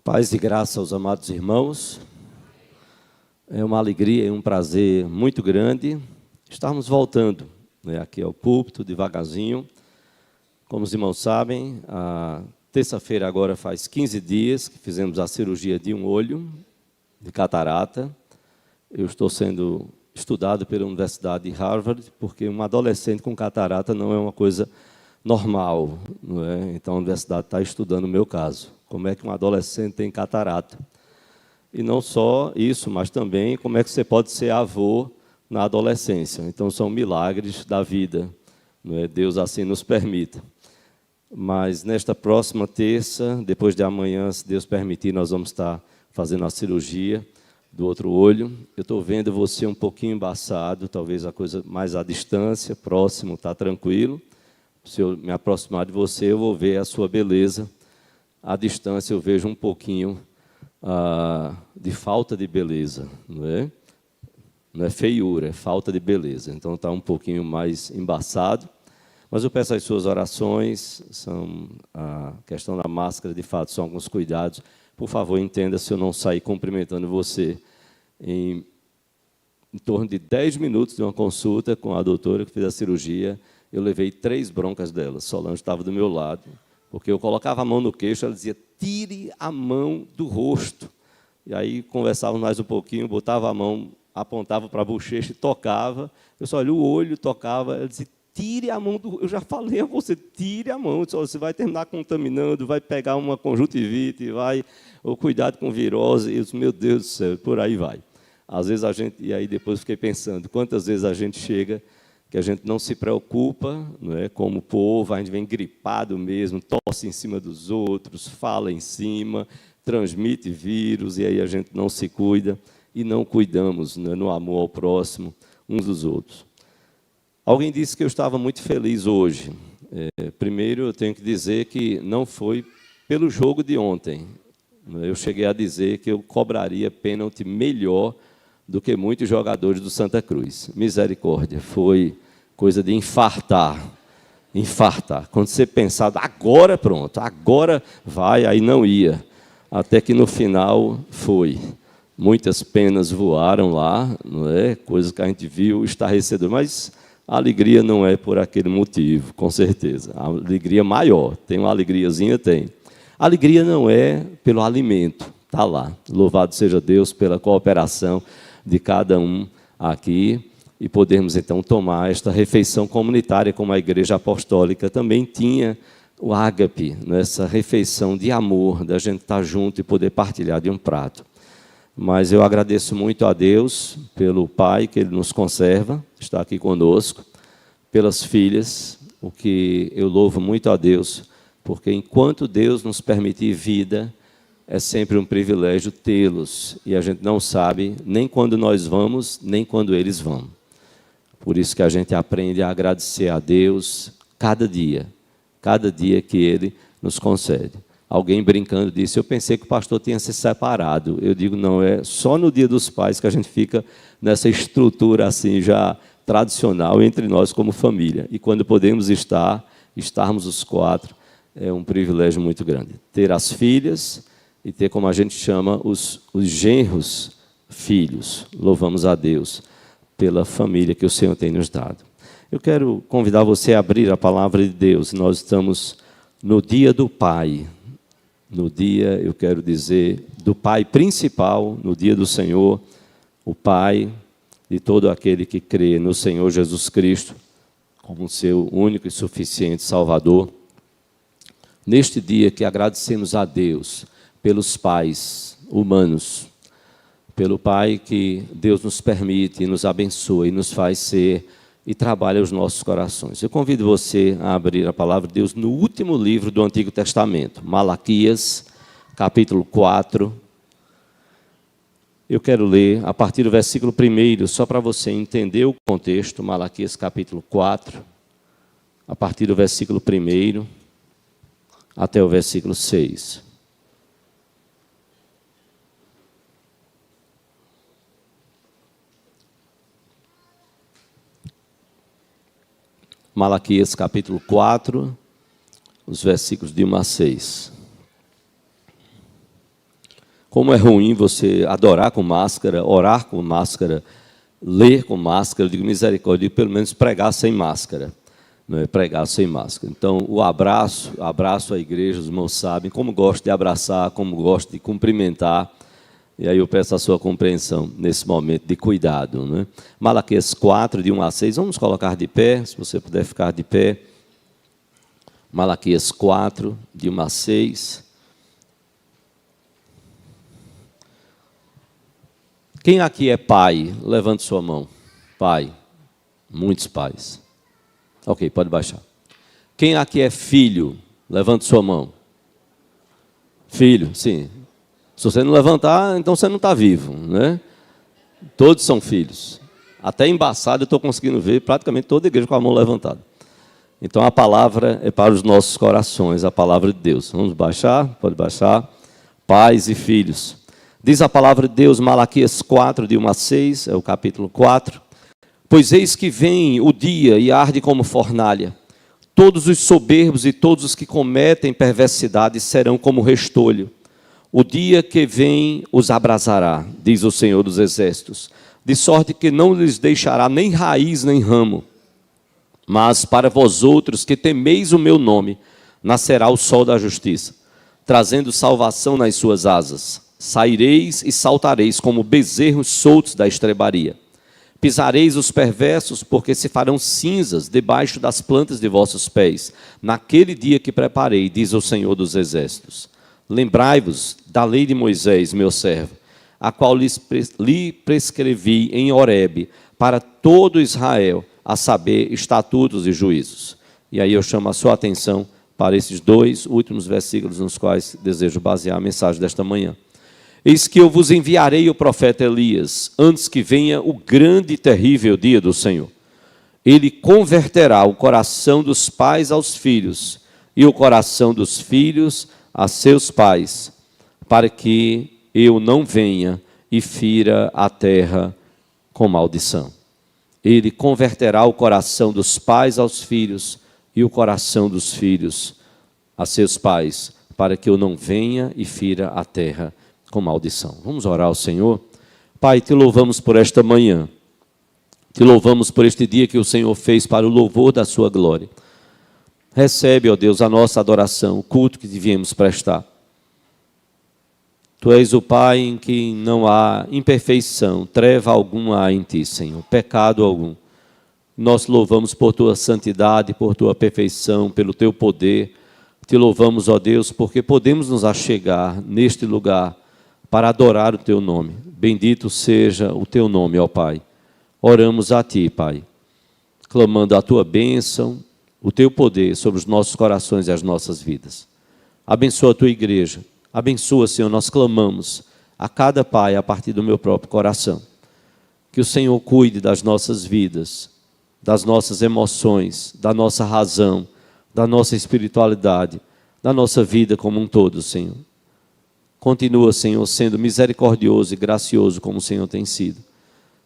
Paz e graça aos amados irmãos. É uma alegria e um prazer muito grande estarmos voltando, aqui ao púlpito, devagarzinho. Como os irmãos sabem, a terça-feira agora faz 15 dias que fizemos a cirurgia de um olho, de catarata. Eu estou sendo estudado pela Universidade de Harvard, porque um adolescente com catarata não é uma coisa normal, não é? Então a universidade está estudando o meu caso. Como é que um adolescente tem catarata? E não só isso, mas também como é que você pode ser avô na adolescência. Então são milagres da vida, não é? Deus assim nos permita. Mas nesta próxima terça, depois de amanhã, se Deus permitir, nós vamos estar fazendo a cirurgia do outro olho. Eu estou vendo você um pouquinho embaçado, talvez a coisa mais à distância, próximo, está tranquilo. Se eu me aproximar de você, eu vou ver a sua beleza. À distância, eu vejo um pouquinho de falta de beleza, não é? Não é feiura, é falta de beleza. Então, está um pouquinho mais embaçado. Mas eu peço as suas orações, são a questão da máscara, de fato, são alguns cuidados. Por favor, entenda se eu não sair cumprimentando você em torno de 10 minutos de uma consulta com a doutora que fez a cirurgia. Eu levei 3 broncas dela. Solange estava do meu lado, porque eu colocava a mão no queixo, ela dizia, tire a mão do rosto. E aí conversávamos mais um pouquinho, botava a mão, apontava para a bochecha e tocava. Eu só olhei o olho, tocava, ela dizia, tire a mão do rosto. Eu já falei a você, tire a mão. Você vai terminar contaminando, vai pegar uma conjuntivite, ou cuidado com virose. E eu disse, meu Deus do céu, por aí vai. Às vezes a gente, e aí depois fiquei pensando, quantas vezes a gente chega que a gente não se preocupa, não é? Como povo, a gente vem gripado mesmo, tosse em cima dos outros, fala em cima, transmite vírus, e aí a gente não se cuida e não cuidamos, não é? No amor ao próximo, uns dos outros. Alguém disse que eu estava muito feliz hoje. Primeiro, eu tenho que dizer que não foi pelo jogo de ontem. Eu cheguei a dizer que eu cobraria pênalti melhor do que muitos jogadores do Santa Cruz. Misericórdia, foi coisa de infartar. Infartar. Quando você pensava, agora pronto, agora vai, aí não ia. Até que no final foi. Muitas penas voaram lá, não é? Coisas que a gente viu estarrecedor. Mas a alegria não é por aquele motivo, com certeza. A alegria maior. Tem uma alegriazinha? Tem. A alegria não é pelo alimento. Está lá. Louvado seja Deus pela cooperação de cada um aqui, e podermos, então, tomar esta refeição comunitária, como a Igreja Apostólica também tinha o ágape, nessa refeição de amor, da gente estar junto e poder partilhar de um prato. Mas eu agradeço muito a Deus pelo Pai que Ele nos conserva, está aqui conosco, pelas filhas, o que eu louvo muito a Deus, porque enquanto Deus nos permitir vida, é sempre um privilégio tê-los, e a gente não sabe nem quando nós vamos, nem quando eles vão. Por isso que a gente aprende a agradecer a Deus cada dia que Ele nos concede. Alguém brincando disse, eu pensei que o pastor tinha se separado. Eu digo, não, é só no Dia dos Pais que a gente fica nessa estrutura assim já tradicional entre nós como família. E quando podemos estarmos os 4, é um privilégio muito grande. Ter as filhas e ter, como a gente chama, os genros filhos. Louvamos a Deus pela família que o Senhor tem nos dado. Eu quero convidar você a abrir a palavra de Deus. Nós estamos no dia do Pai. No dia, eu quero dizer, do Pai principal, no dia do Senhor, o Pai de todo aquele que crê no Senhor Jesus Cristo como seu único e suficiente Salvador. Neste dia que agradecemos a Deus pelos pais humanos, pelo Pai que Deus nos permite e nos abençoa e nos faz ser e trabalha os nossos corações. Eu convido você a abrir a palavra de Deus no último livro do Antigo Testamento, Malaquias, capítulo 4. Eu quero ler a partir do versículo 1, só para você entender o contexto, Malaquias, capítulo 4, a partir do versículo 1 até o versículo 6. Malaquias capítulo 4, os versículos de 1 a 6. Como é ruim você adorar com máscara, orar com máscara, ler com máscara. Eu digo misericórdia, pelo menos pregar sem máscara. Não é pregar sem máscara. Então, o abraço à igreja, os irmãos sabem como gosto de abraçar, como gosto de cumprimentar. E aí eu peço a sua compreensão nesse momento de cuidado. Né? Malaquias 4, de 1 a 6. Vamos colocar de pé, se você puder ficar de pé. Malaquias 4, de 1 a 6. Quem aqui é pai? Levante sua mão. Pai. Muitos pais. Ok, pode baixar. Quem aqui é filho? Levante sua mão. Filho, sim. Se você não levantar, então você não está vivo, né? Todos são filhos. Até embaçado eu estou conseguindo ver praticamente toda a igreja com a mão levantada. Então a palavra é para os nossos corações, a palavra de Deus. Vamos baixar? Pode baixar. Pais e filhos. Diz a palavra de Deus, Malaquias 4, de 1 a 6, é o capítulo 4. Pois eis que vem o dia e arde como fornalha. Todos os soberbos e todos os que cometem perversidade serão como restolho. O dia que vem os abrasará, diz o Senhor dos Exércitos, de sorte que não lhes deixará nem raiz nem ramo. Mas para vós outros que temeis o meu nome, nascerá o sol da justiça, trazendo salvação nas suas asas. Saireis e saltareis como bezerros soltos da estrebaria. Pisareis os perversos, porque se farão cinzas debaixo das plantas de vossos pés, naquele dia que preparei, diz o Senhor dos Exércitos. Lembrai-vos da lei de Moisés, meu servo, a qual lhe prescrevi em Horebe, para todo Israel, a saber, estatutos e juízos. E aí eu chamo a sua atenção para esses dois últimos versículos nos quais desejo basear a mensagem desta manhã. Eis que eu vos enviarei o profeta Elias, antes que venha o grande e terrível dia do Senhor. Ele converterá o coração dos pais aos filhos, e o coração dos filhos a seus pais, para que eu não venha e fira a terra com maldição. Ele converterá o coração dos pais aos filhos, e o coração dos filhos a seus pais, para que eu não venha e fira a terra com maldição. Vamos orar ao Senhor. Pai, te louvamos por esta manhã. Te louvamos por este dia que o Senhor fez para o louvor da sua glória. Recebe, ó Deus, a nossa adoração, o culto que devíamos prestar. Tu és o Pai em que não há imperfeição, treva alguma há em ti, Senhor, pecado algum. Nós louvamos por tua santidade, por tua perfeição, pelo teu poder. Te louvamos, ó Deus, porque podemos nos achegar neste lugar para adorar o teu nome. Bendito seja o teu nome, ó Pai. Oramos a ti, Pai, clamando a tua bênção, o teu poder sobre os nossos corações e as nossas vidas. Abençoa a tua igreja. Abençoa, Senhor, nós clamamos a cada pai a partir do meu próprio coração. Que o Senhor cuide das nossas vidas, das nossas emoções, da nossa razão, da nossa espiritualidade, da nossa vida como um todo, Senhor. Continua, Senhor, sendo misericordioso e gracioso como o Senhor tem sido.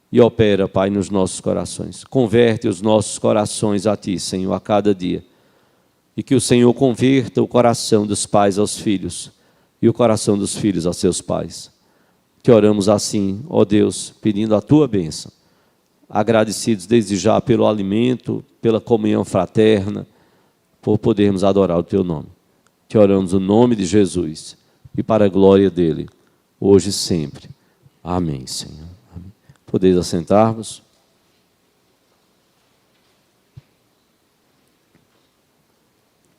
E opera, Pai, nos nossos corações. Converte os nossos corações a Ti, Senhor, a cada dia. E que o Senhor converta o coração dos pais aos filhos e o coração dos filhos a seus pais. Que oramos assim, ó Deus, pedindo a Tua bênção. Agradecidos desde já pelo alimento, pela comunhão fraterna, por podermos adorar o Teu nome. Te oramos no nome de Jesus e para a glória dEle, hoje e sempre. Amém, Senhor. Amém. Podeis assentar-vos.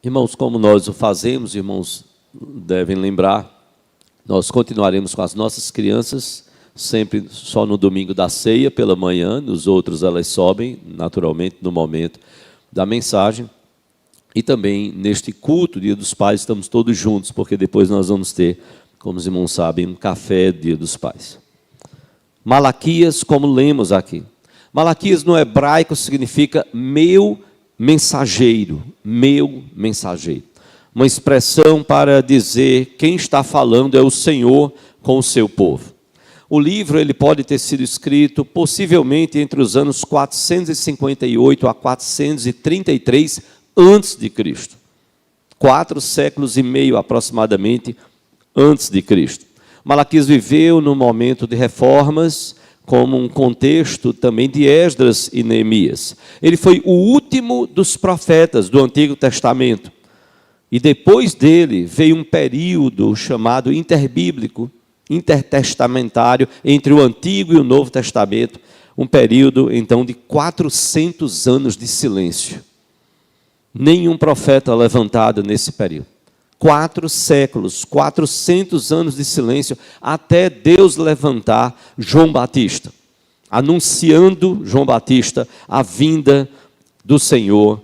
Irmãos, como nós o fazemos, irmãos devem lembrar, nós continuaremos com as nossas crianças, sempre só no domingo da ceia pela manhã, nos outros elas sobem, naturalmente, no momento da mensagem. E também neste culto, Dia dos Pais, estamos todos juntos, porque depois nós vamos ter, como os irmãos sabem, um café Dia dos Pais. Malaquias, como lemos aqui. Malaquias no hebraico significa meu mensageiro, meu mensageiro. Uma expressão para dizer quem está falando é o Senhor com o seu povo. O livro ele pode ter sido escrito possivelmente entre os anos 458 a 433 antes de Cristo. 4 séculos e meio aproximadamente antes de Cristo. Malaquias viveu num momento de reformas, como um contexto também de Esdras e Neemias. Ele foi o último dos profetas do Antigo Testamento. E depois dele veio um período chamado interbíblico, intertestamentário, entre o Antigo e o Novo Testamento, um período, então, de 400 anos de silêncio. Nenhum profeta levantado nesse período. 4 séculos, 400 anos de silêncio, até Deus levantar João Batista, anunciando João Batista a vinda do Senhor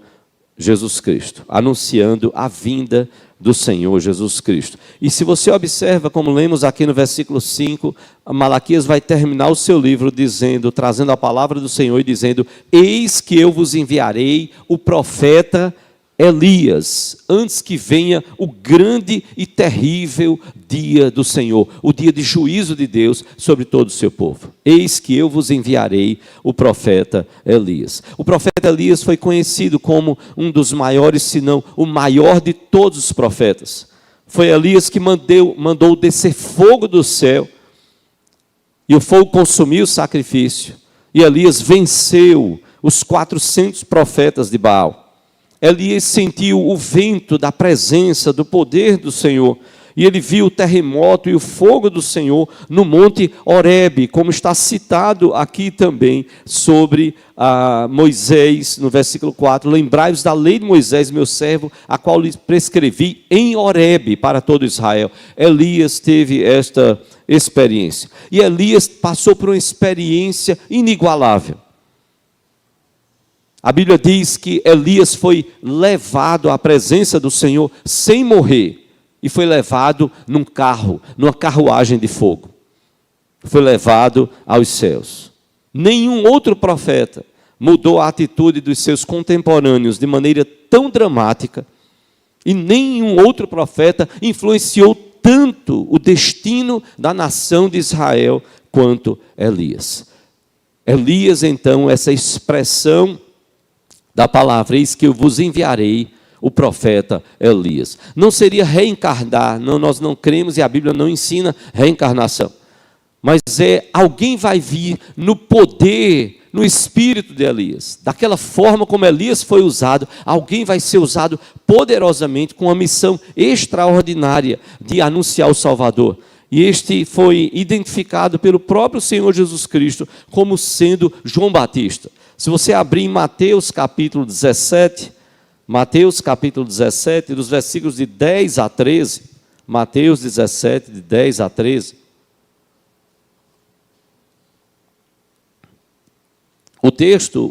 Jesus Cristo, anunciando a vinda do Senhor Jesus Cristo. E se você observa, como lemos aqui no versículo 5, Malaquias vai terminar o seu livro dizendo, trazendo a palavra do Senhor e dizendo: eis que eu vos enviarei o profeta Elias, antes que venha o grande e terrível dia do Senhor, o dia de juízo de Deus sobre todo o seu povo. Eis que eu vos enviarei o profeta Elias. O profeta Elias foi conhecido como um dos maiores, se não o maior de todos os profetas. Foi Elias que mandou descer fogo do céu, e o fogo consumiu o sacrifício, e Elias venceu os 400 profetas de Baal. Elias sentiu o vento da presença, do poder do Senhor, e ele viu o terremoto e o fogo do Senhor no monte Horebe, como está citado aqui também sobre Moisés, no versículo 4, lembrai-vos da lei de Moisés, meu servo, a qual lhes prescrevi em Horebe para todo Israel. Elias teve esta experiência, e Elias passou por uma experiência inigualável. A Bíblia diz que Elias foi levado à presença do Senhor sem morrer, e foi levado num carro, numa carruagem de fogo. Foi levado aos céus. Nenhum outro profeta mudou a atitude dos seus contemporâneos de maneira tão dramática, e nenhum outro profeta influenciou tanto o destino da nação de Israel quanto Elias. Elias, então, essa expressão da palavra, eis que eu vos enviarei o profeta Elias. Não seria reencarnar, não, nós não cremos e a Bíblia não ensina reencarnação. Mas alguém vai vir no poder, no espírito de Elias. Daquela forma como Elias foi usado, alguém vai ser usado poderosamente com uma missão extraordinária de anunciar o Salvador. E este foi identificado pelo próprio Senhor Jesus Cristo como sendo João Batista. Se você abrir em Mateus capítulo 17, dos versículos de 10 a 13, Mateus 17, de 10 a 13,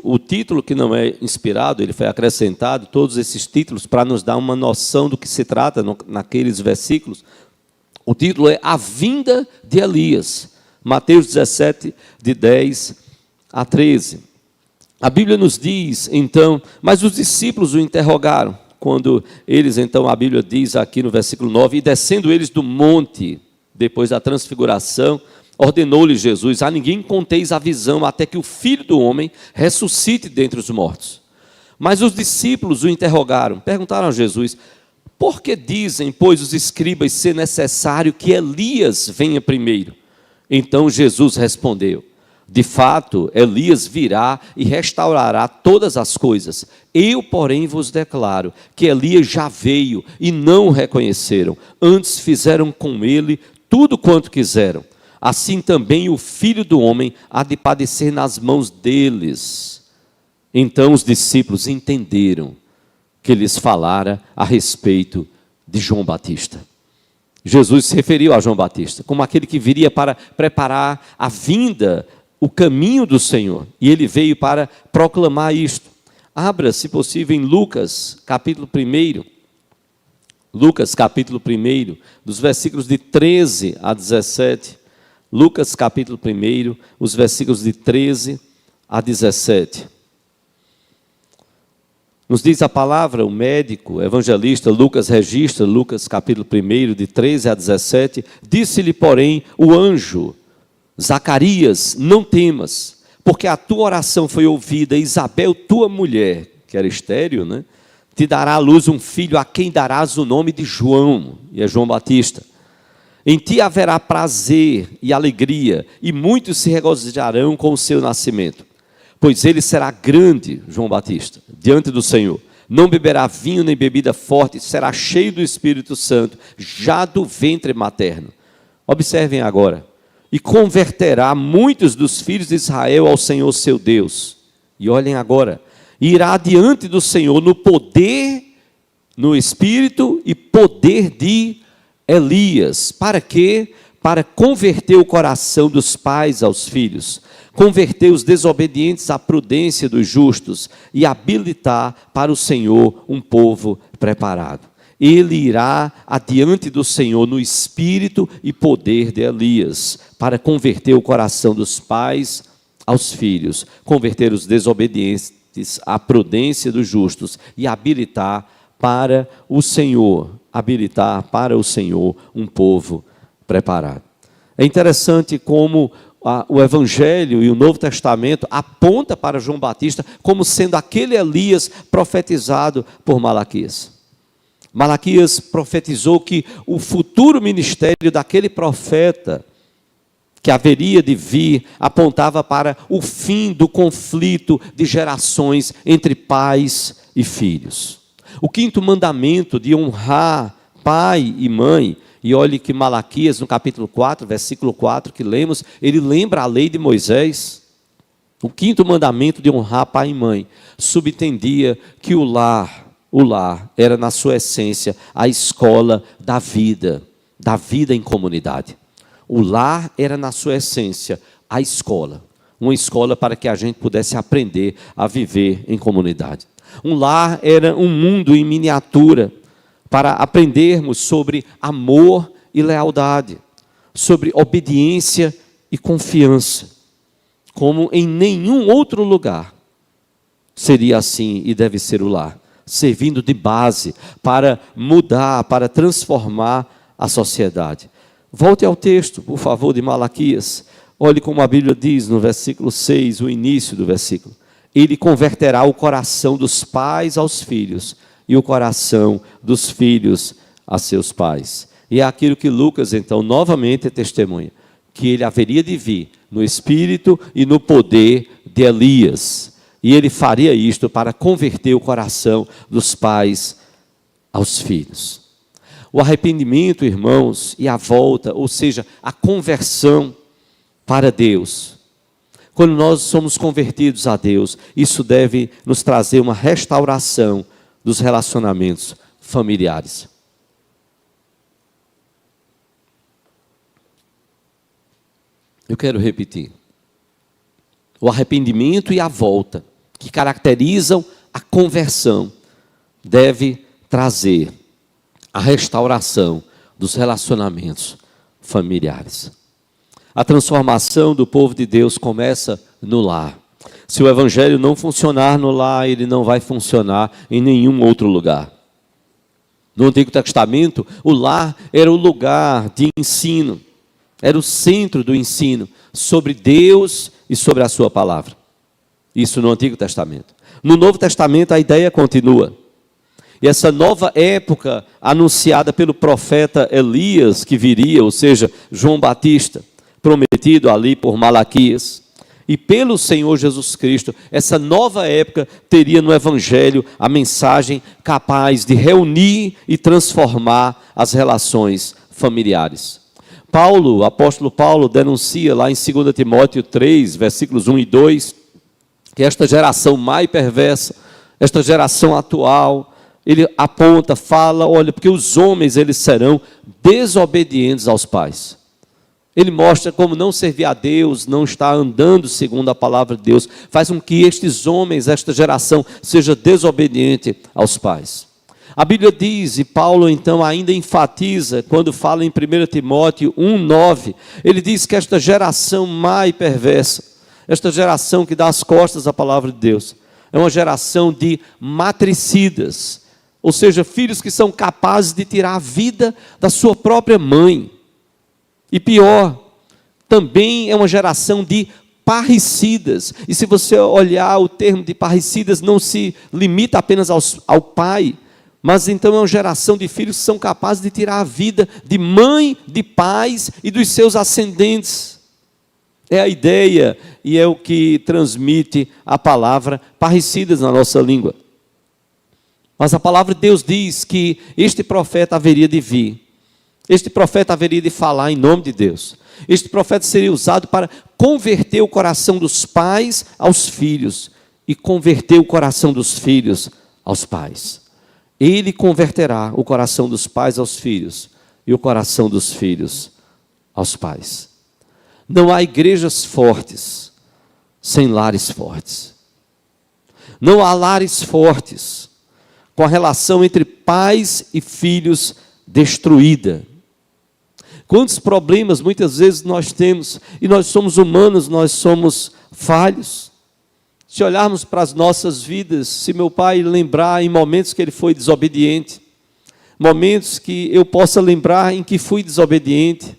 o título que não é inspirado, ele foi acrescentado, todos esses títulos, para nos dar uma noção do que se trata naqueles versículos. O título é A Vinda de Elias, Mateus 17, de 10 a 13. A Bíblia nos diz, então, mas os discípulos o interrogaram, quando eles, então, a Bíblia diz aqui no versículo 9, e descendo eles do monte, depois da transfiguração, ordenou-lhes Jesus, a ninguém conteis a visão, até que o Filho do Homem ressuscite dentre os mortos. Mas os discípulos o interrogaram, perguntaram a Jesus, por que dizem, pois, os escribas ser necessário que Elias venha primeiro? Então Jesus respondeu, de fato, Elias virá e restaurará todas as coisas. Eu, porém, vos declaro que Elias já veio e não o reconheceram. Antes fizeram com ele tudo quanto quiseram. Assim também o Filho do Homem há de padecer nas mãos deles. Então os discípulos entenderam que lhes falara a respeito de João Batista. Jesus se referiu a João Batista como aquele que viria para preparar a vinda, o caminho do Senhor, e ele veio para proclamar isto. Abra, se possível, em Lucas, capítulo 1. Lucas, capítulo 1, dos versículos de 13 a 17. Lucas, capítulo 1, os versículos de 13 a 17. Nos diz a palavra, o médico, evangelista, Lucas registra, Lucas, capítulo 1, de 13 a 17. Disse-lhe, porém, o anjo, Zacarias, não temas, porque a tua oração foi ouvida, Isabel, tua mulher, que era estéril, né, te dará à luz um filho, a quem darás o nome de João, e é João Batista. Em ti haverá prazer e alegria, e muitos se regozijarão com o seu nascimento. Pois ele será grande, João Batista, diante do Senhor. Não beberá vinho nem bebida forte, será cheio do Espírito Santo, já do ventre materno. Observem agora. E converterá muitos dos filhos de Israel ao Senhor seu Deus. E olhem agora. Irá diante do Senhor no poder, no espírito e poder de Elias. Para quê? Para converter o coração dos pais aos filhos, converter os desobedientes à prudência dos justos e habilitar para o Senhor um povo preparado. Ele irá adiante do Senhor no espírito e poder de Elias, para converter o coração dos pais aos filhos, converter os desobedientes à prudência dos justos e habilitar para o Senhor um povo preparado. É interessante como o Evangelho e o Novo Testamento aponta para João Batista como sendo aquele Elias profetizado por Malaquias. Malaquias profetizou que o futuro ministério daquele profeta que haveria de vir apontava para o fim do conflito de gerações entre pais e filhos. O quinto mandamento de honrar pai e mãe, e olhe que Malaquias, no capítulo 4, versículo 4, que lemos, ele lembra a lei de Moisés. O quinto mandamento de honrar pai e mãe subentendia que o lar era na sua essência a escola da vida em comunidade. O lar era na sua essência a escola, uma escola para que a gente pudesse aprender a viver em comunidade. Um lar era um mundo em miniatura, para aprendermos sobre amor e lealdade, sobre obediência e confiança, como em nenhum outro lugar seria assim e deve ser o lar, servindo de base para mudar, para transformar a sociedade. Volte ao texto, por favor, de Malaquias. Olhe como a Bíblia diz no versículo 6, o início do versículo. Ele converterá o coração dos pais aos filhos e o coração dos filhos a seus pais. E é aquilo que Lucas, então, novamente testemunha, que ele haveria de vir no espírito e no poder de Elias. E ele faria isto para converter o coração dos pais aos filhos. O arrependimento, irmãos, e a volta, ou seja, a conversão para Deus. Quando nós somos convertidos a Deus, isso deve nos trazer uma restauração dos relacionamentos familiares. Eu quero repetir. O arrependimento e a volta, que caracterizam a conversão, deve trazer a restauração dos relacionamentos familiares. A transformação do povo de Deus começa no lar. Se o evangelho não funcionar no lar, ele não vai funcionar em nenhum outro lugar. No Antigo Testamento, o lar era o lugar de ensino, era o centro do ensino sobre Deus e sobre a sua palavra. Isso no Antigo Testamento. No Novo Testamento, a ideia continua. E essa nova época anunciada pelo profeta Elias, que viria, ou seja, João Batista, prometido ali por Malaquias, e pelo Senhor Jesus Cristo, essa nova época teria no Evangelho a mensagem capaz de reunir e transformar as relações familiares. O apóstolo Paulo denuncia lá em 2 Timóteo 3, versículos 1 e 2, que esta geração má e perversa, esta geração atual, ele aponta, fala, olha, porque os homens eles serão desobedientes aos pais. Ele mostra como não servir a Deus, não estar andando segundo a palavra de Deus, faz com que estes homens, esta geração, seja desobediente aos pais. A Bíblia diz, e Paulo então ainda enfatiza, quando fala em 1 Timóteo 1,9, ele diz que esta geração má e perversa, esta geração que dá as costas à palavra de Deus, é uma geração de matricidas, ou seja, filhos que são capazes de tirar a vida da sua própria mãe. E pior, também é uma geração de parricidas. E se você olhar o termo de parricidas, não se limita apenas ao pai, Mas então é uma geração de filhos que são capazes de tirar a vida de mãe, de pais e dos seus ascendentes. É a ideia e é o que transmite a palavra parricidas na nossa língua. Mas a palavra de Deus diz que este profeta haveria de vir. Este profeta haveria de falar em nome de Deus. Este profeta seria usado para converter o coração dos pais aos filhos e converter o coração dos filhos aos pais. Ele converterá o coração dos pais aos filhos e o coração dos filhos aos pais. Não há igrejas fortes sem lares fortes. Não há lares fortes com a relação entre pais e filhos destruída. Quantos problemas muitas vezes nós temos, e nós somos humanos, nós somos falhos. Se olharmos para as nossas vidas, se meu pai lembrar em momentos que ele foi desobediente, momentos que eu possa lembrar em que fui desobediente,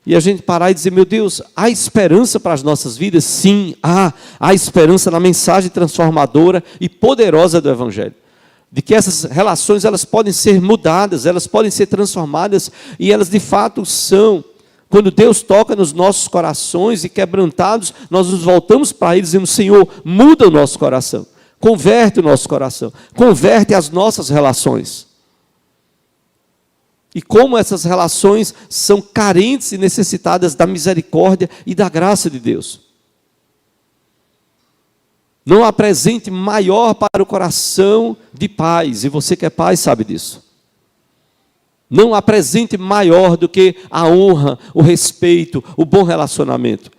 e a gente parar e dizer, meu Deus, há esperança para as nossas vidas? Sim, há esperança na mensagem transformadora e poderosa do Evangelho. De que essas relações elas podem ser mudadas, elas podem ser transformadas, e elas de fato são. Quando Deus toca nos nossos corações e quebrantados, nós nos voltamos para Ele e dizemos, Senhor, muda o nosso coração, converte o nosso coração, converte as nossas relações. E como essas relações são carentes e necessitadas da misericórdia e da graça de Deus. Não há presente maior para o coração de pais, e você que é pai sabe disso. Não há presente maior do que a honra, o respeito, o bom relacionamento.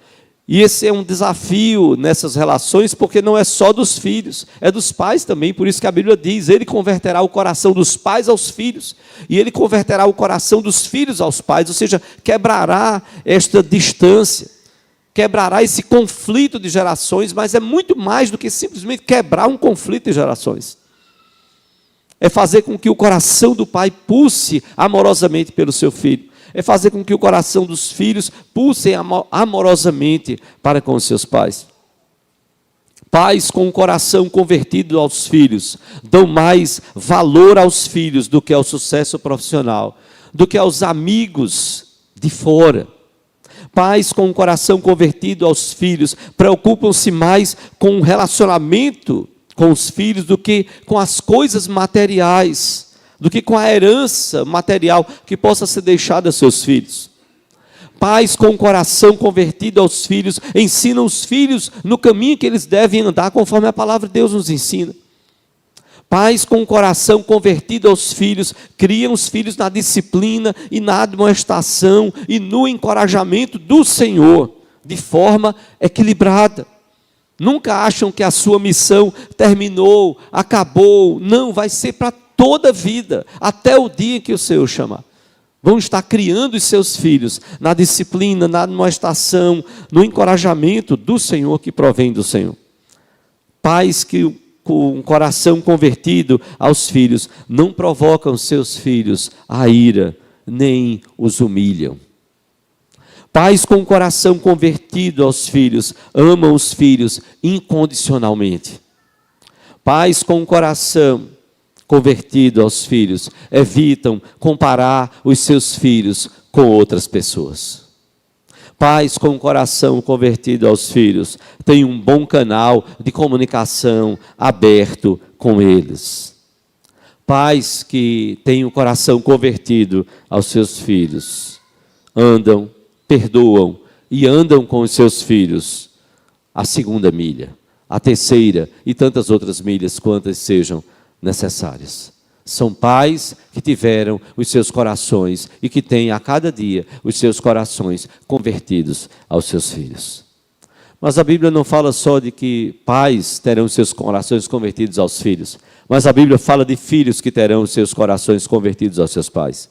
E esse é um desafio nessas relações, porque não é só dos filhos, é dos pais também. Por isso que a Bíblia diz, Ele converterá o coração dos pais aos filhos, e Ele converterá o coração dos filhos aos pais, ou seja, quebrará esta distância, quebrará esse conflito de gerações, mas é muito mais do que simplesmente quebrar um conflito de gerações. É fazer com que o coração do pai pulse amorosamente pelo seu filho. É fazer com que o coração dos filhos pulsem amorosamente para com os seus pais. Pais com o coração convertido aos filhos dão mais valor aos filhos do que ao sucesso profissional, do que aos amigos de fora. Pais com o coração convertido aos filhos preocupam-se mais com o relacionamento com os filhos do que com as coisas materiais, do que com a herança material que possa ser deixada a seus filhos. Pais com o coração convertido aos filhos ensinam os filhos no caminho que eles devem andar, conforme a palavra de Deus nos ensina. Pais com o coração convertido aos filhos criam os filhos na disciplina e na admoestação e no encorajamento do Senhor, de forma equilibrada. Nunca acham que a sua missão terminou, acabou. Não, vai ser para toda a vida, até o dia que o Senhor chamar. Vão estar criando os seus filhos na disciplina, na admoestação, no encorajamento do Senhor que provém do Senhor. Pais que com o coração convertido aos filhos não provocam seus filhos a ira, nem os humilham. Pais com o coração convertido aos filhos amam os filhos incondicionalmente. Pais com o coração convertido aos filhos evitam comparar os seus filhos com outras pessoas. Pais com o coração convertido aos filhos têm um bom canal de comunicação aberto com eles. Pais que têm o coração convertido aos seus filhos andam, perdoam e andam com os seus filhos a segunda milha, a terceira e tantas outras milhas quantas sejam necessárias. São pais que tiveram os seus corações e que têm a cada dia os seus corações convertidos aos seus filhos. Mas a Bíblia não fala só de que pais terão os seus corações convertidos aos filhos, mas a Bíblia fala de filhos que terão os seus corações convertidos aos seus pais.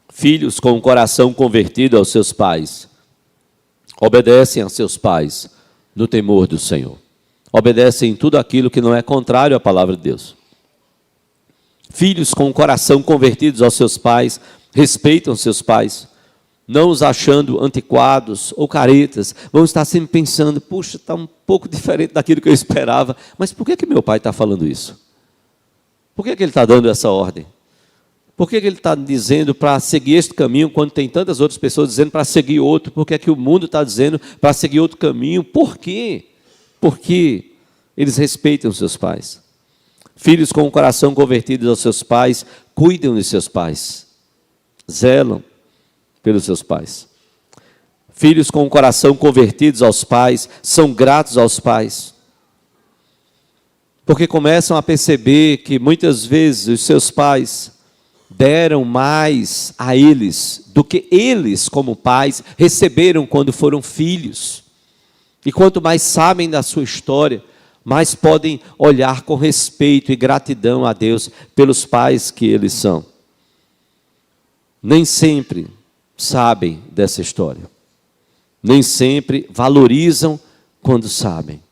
Filhos com o coração convertido aos seus pais obedecem a seus pais no temor do Senhor. Obedecem em tudo aquilo que não é contrário à palavra de Deus. Filhos com o coração convertidos aos seus pais respeitam seus pais, não os achando antiquados ou caretas, vão estar sempre pensando, puxa, está um pouco diferente daquilo que eu esperava, mas por que meu pai está falando isso? Por que ele está dando essa ordem? Por que ele está dizendo para seguir este caminho, quando tem tantas outras pessoas dizendo para seguir outro? Por que o mundo está dizendo para seguir outro caminho? Por quê? Porque eles respeitam os seus pais. Filhos com o coração convertido aos seus pais, cuidam de seus pais, zelam pelos seus pais. Filhos com o coração convertidos aos pais, são gratos aos pais. Porque começam a perceber que muitas vezes os seus pais deram mais a eles do que eles, como pais, receberam quando foram filhos. E quanto mais sabem da sua história, mais podem olhar com respeito e gratidão a Deus pelos pais que eles são. Nem sempre sabem dessa história. Nem sempre valorizam quando sabem.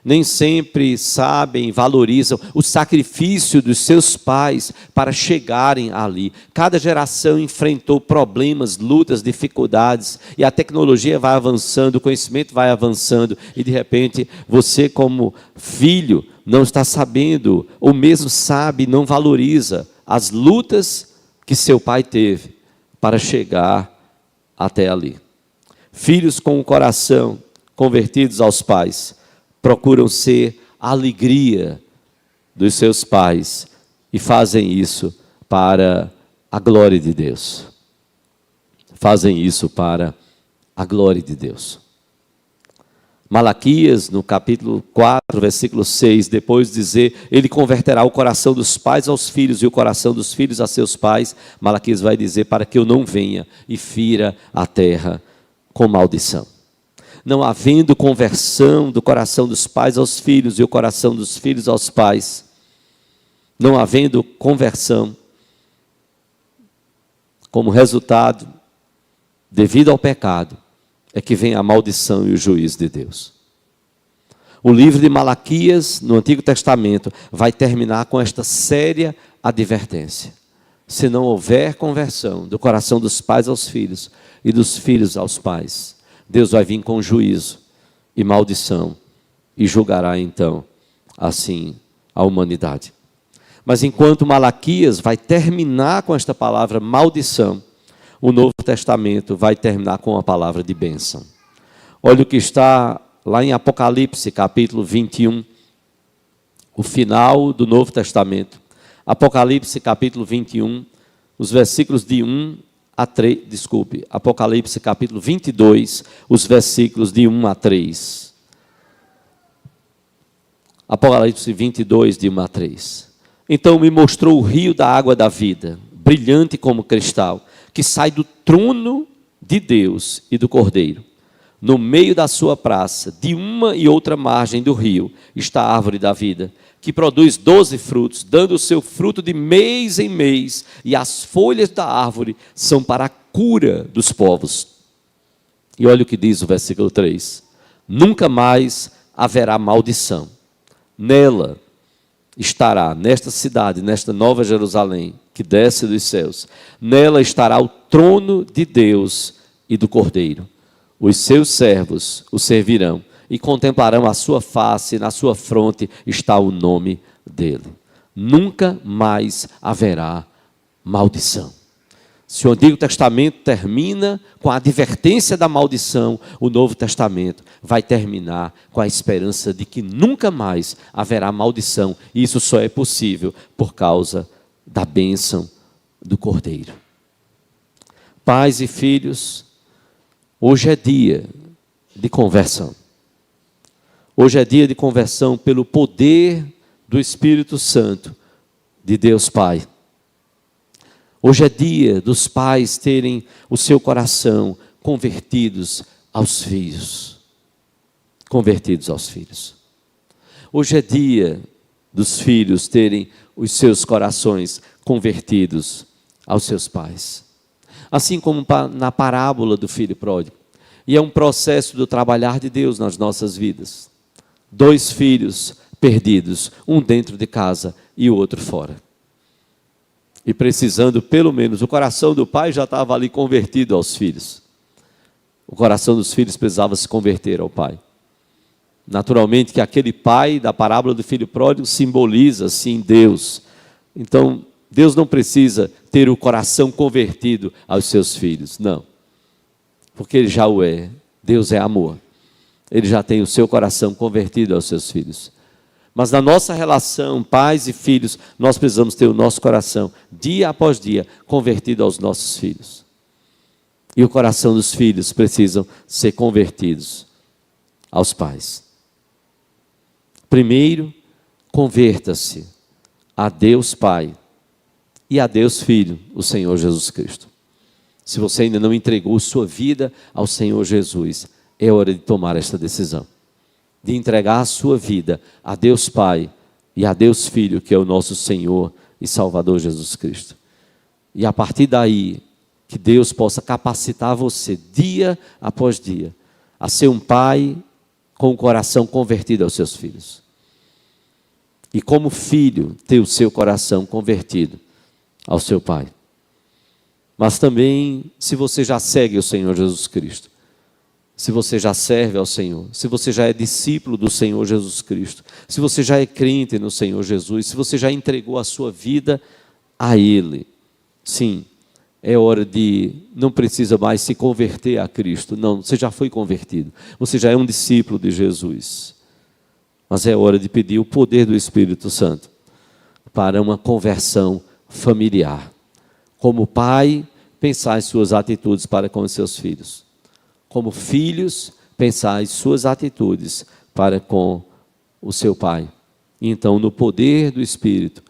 Nem sempre sabem, valorizam o sacrifício dos seus pais para chegarem ali. Cada geração enfrentou problemas, lutas, dificuldades, e a tecnologia vai avançando, o conhecimento vai avançando, e de repente você, como filho, não está sabendo, ou mesmo sabe e não valoriza as lutas que seu pai teve para chegar até ali. Filhos com o coração convertidos aos pais procuram ser a alegria dos seus pais e fazem isso para a glória de Deus. Fazem isso para a glória de Deus. Malaquias, no capítulo 4, versículo 6, depois de dizer, ele converterá o coração dos pais aos filhos e o coração dos filhos a seus pais, Malaquias vai dizer, para que eu não venha e fira a terra com maldição. Não havendo conversão do coração dos pais aos filhos e o coração dos filhos aos pais, não havendo conversão, como resultado, devido ao pecado, é que vem a maldição e o juízo de Deus. O livro de Malaquias, no Antigo Testamento, vai terminar com esta séria advertência. Se não houver conversão do coração dos pais aos filhos e dos filhos aos pais, Deus vai vir com juízo e maldição e julgará então, assim, a humanidade. Mas enquanto Malaquias vai terminar com esta palavra maldição, o Novo Testamento vai terminar com a palavra de bênção. Olha o que está lá em Apocalipse, capítulo 21, o final do Novo Testamento. Apocalipse, capítulo 21, os versículos de 1 a 3, Apocalipse, capítulo 22, os versículos de 1 a 3. Apocalipse 22, de 1 a 3. Então me mostrou o rio da água da vida, brilhante como cristal, que sai do trono de Deus e do Cordeiro. No meio da sua praça, de uma e outra margem do rio, está a árvore da vida, que produz 12 frutos, dando o seu fruto de mês em mês, e as folhas da árvore são para a cura dos povos. E olha o que diz o versículo 3. Nunca mais haverá maldição. Nela estará, nesta cidade, nesta nova Jerusalém, que desce dos céus, nela estará o trono de Deus e do Cordeiro. Os seus servos o servirão e contemplarão a sua face, e na sua fronte está o nome dele. Nunca mais haverá maldição. Se o Antigo Testamento termina com a advertência da maldição, o Novo Testamento vai terminar com a esperança de que nunca mais haverá maldição. E isso só é possível por causa da bênção do Cordeiro. Pais e filhos, hoje é dia de conversão. Hoje é dia de conversão pelo poder do Espírito Santo de Deus Pai. Hoje é dia dos pais terem o seu coração convertidos aos filhos. Convertidos aos filhos. Hoje é dia dos filhos terem os seus corações convertidos aos seus pais. Assim como na parábola do filho pródigo. E é um processo do trabalhar de Deus nas nossas vidas. 2 filhos perdidos, um dentro de casa e o outro fora. e precisando, pelo menos, o coração do pai já estava ali convertido aos filhos. O coração dos filhos precisava se converter ao pai. Naturalmente que aquele pai da parábola do filho pródigo simboliza, sim, Deus. Então, Deus não precisa ter o coração convertido aos seus filhos, não. Porque Ele já o é. Deus é amor. Ele já tem o seu coração convertido aos seus filhos. Mas na nossa relação, pais e filhos, nós precisamos ter o nosso coração, dia após dia, convertido aos nossos filhos. E o coração dos filhos precisam ser convertidos aos pais. Primeiro, converta-se a Deus Pai e a Deus Filho, o Senhor Jesus Cristo. Se você ainda não entregou sua vida ao Senhor Jesus, é hora de tomar esta decisão. De entregar a sua vida a Deus Pai e a Deus Filho, que é o nosso Senhor e Salvador Jesus Cristo. E a partir daí, que Deus possa capacitar você, dia após dia, a ser um pai com o coração convertido aos seus filhos. E como filho, ter o seu coração convertido ao seu pai. Mas também, se você já segue o Senhor Jesus Cristo, se você já serve ao Senhor, se você já é discípulo do Senhor Jesus Cristo, se você já é crente no Senhor Jesus, se você já entregou a sua vida a Ele, sim, é hora de, não precisa mais se converter a Cristo, não, você já foi convertido, você já é um discípulo de Jesus, mas é hora de pedir o poder do Espírito Santo para uma conversão familiar. Como pai, pensar em suas atitudes para com os seus filhos. Como filhos, pensar em suas atitudes para com o seu pai. E então, no poder do Espírito,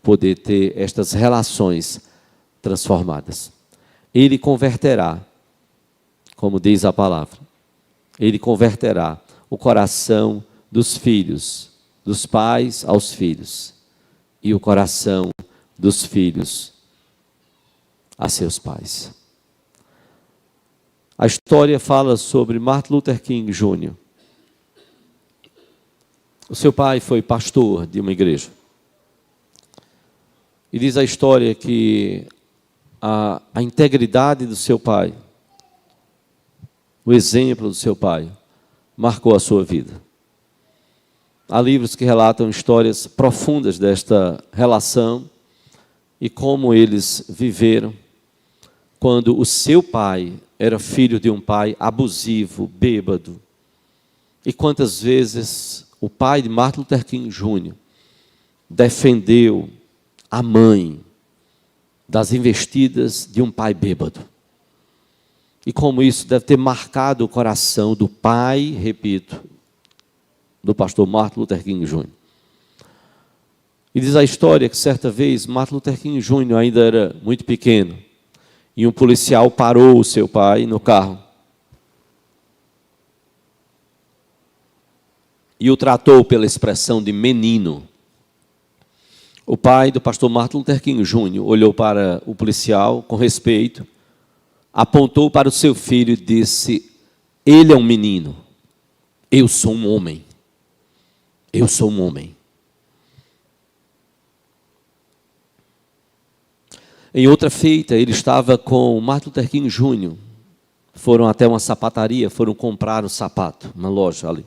poder ter estas relações transformadas. Ele converterá, como diz a palavra, Ele converterá o coração dos filhos, dos pais aos filhos, e o coração dos filhos a seus pais. A história fala sobre Martin Luther King Jr. O seu pai foi pastor de uma igreja. E diz a história que a integridade do seu pai, o exemplo do seu pai, marcou a sua vida. Há livros que relatam histórias profundas desta relação e como eles viveram quando o seu pai era filho de um pai abusivo, bêbado. E quantas vezes o pai de Martin Luther King Jr. defendeu a mãe das investidas de um pai bêbado. E como isso deve ter marcado o coração do pai, repito, do pastor Martin Luther King Jr. E diz a história que certa vez Martin Luther King Jr. ainda era muito pequeno e um policial parou o seu pai no carro e o tratou pela expressão de menino. O pai do pastor Martin Luther King Jr. olhou para o policial com respeito, apontou para o seu filho e disse: ele é um menino, eu sou um homem. Eu sou um homem. Em outra feita, ele estava com Martin Luther King Jr. Foram até uma sapataria, foram comprar um sapato na loja ali.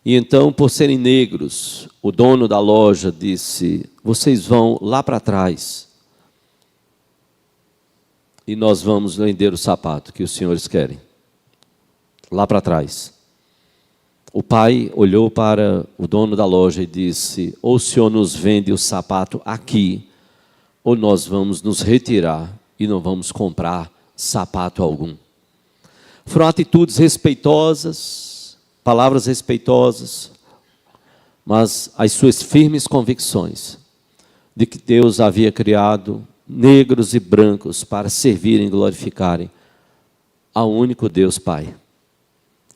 E então, por serem negros, o dono da loja disse: vocês vão lá para trás e nós vamos vender o sapato que os senhores querem. Lá para trás. O pai olhou para o dono da loja e disse: ou o senhor nos vende o sapato aqui, ou nós vamos nos retirar e não vamos comprar sapato algum. Foram atitudes respeitosas, palavras respeitosas, mas as suas firmes convicções de que Deus havia criado negros e brancos para servirem e glorificarem ao único Deus Pai.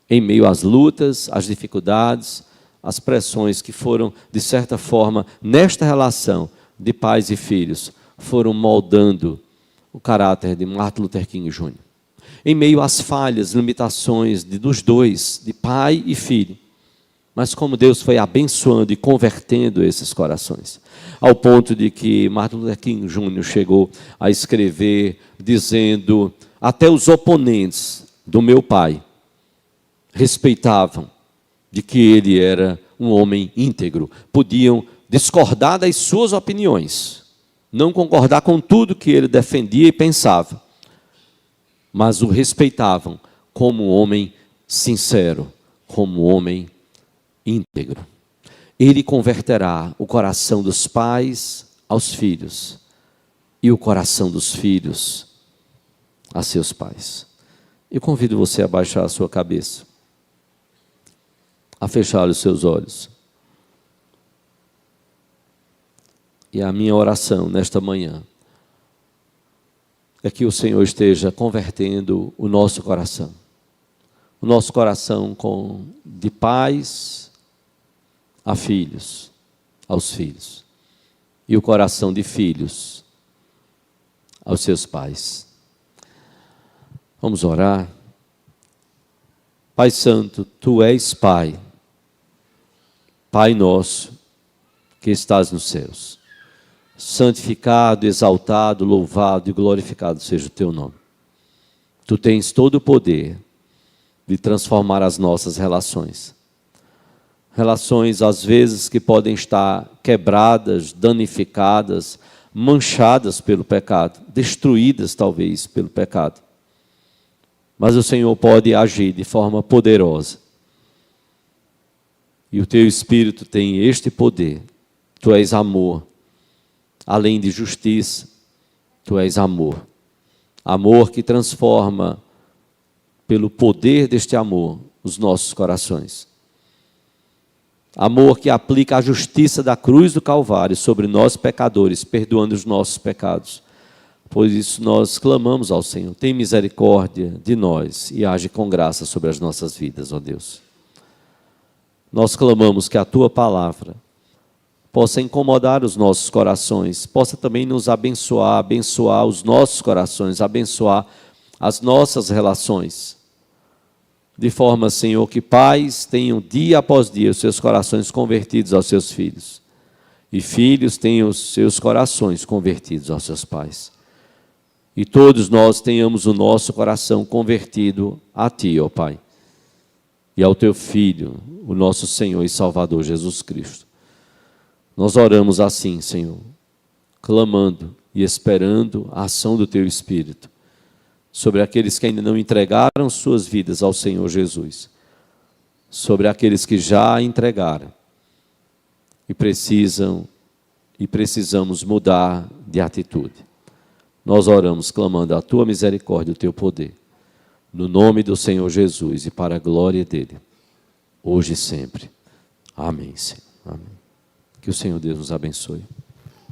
Em meio às lutas, às dificuldades, às pressões que foram, de certa forma, nesta relação de pais e filhos, foram moldando o caráter de Martin Luther King Jr. Em meio às falhas, limitações dos dois, de pai e filho, Mas como Deus foi abençoando e convertendo esses corações, ao ponto de que Martin Luther King Jr. chegou a escrever dizendo: até os oponentes do meu pai respeitavam de que ele era um homem íntegro, podiam discordar das suas opiniões, não concordar com tudo que ele defendia e pensava, mas o respeitavam como um homem sincero, como um homem íntegro. Ele converterá o coração dos pais aos filhos e o coração dos filhos a seus pais. Eu convido você a baixar a sua cabeça, a fechar os seus olhos. E a minha oração nesta manhã é que o Senhor esteja convertendo o nosso coração de pais a filhos, aos filhos, e o coração de filhos aos seus pais. Vamos orar. Pai Santo, Tu és Pai, Pai nosso, que estás nos céus. Santificado, exaltado, louvado e glorificado seja o Teu nome. Tu tens todo o poder de transformar as nossas relações. Relações, às vezes, que podem estar quebradas, danificadas, manchadas pelo pecado, destruídas, talvez, pelo pecado. Mas o Senhor pode agir de forma poderosa. E o Teu Espírito tem este poder. Tu és amor. Além de justiça, Tu és amor. Amor que transforma, pelo poder deste amor, os nossos corações. Amor que aplica a justiça da cruz do Calvário sobre nós pecadores, perdoando os nossos pecados. Por isso nós clamamos ao Senhor: tem misericórdia de nós e age com graça sobre as nossas vidas, ó Deus. Nós clamamos que a Tua palavra possa incomodar os nossos corações, possa também nos abençoar, abençoar os nossos corações, abençoar as nossas relações. De forma, Senhor, que pais tenham dia após dia os seus corações convertidos aos seus filhos. E filhos tenham os seus corações convertidos aos seus pais. E todos nós tenhamos o nosso coração convertido a Ti, ó Pai. E ao Teu Filho, o nosso Senhor e Salvador Jesus Cristo. Nós oramos assim, Senhor, clamando e esperando a ação do Teu Espírito sobre aqueles que ainda não entregaram suas vidas ao Senhor Jesus, sobre aqueles que já entregaram e precisamos mudar de atitude. Nós oramos clamando a Tua misericórdia e o Teu poder, no nome do Senhor Jesus e para a glória dEle, hoje e sempre. Amém, Senhor. Amém. Que o Senhor Deus nos abençoe.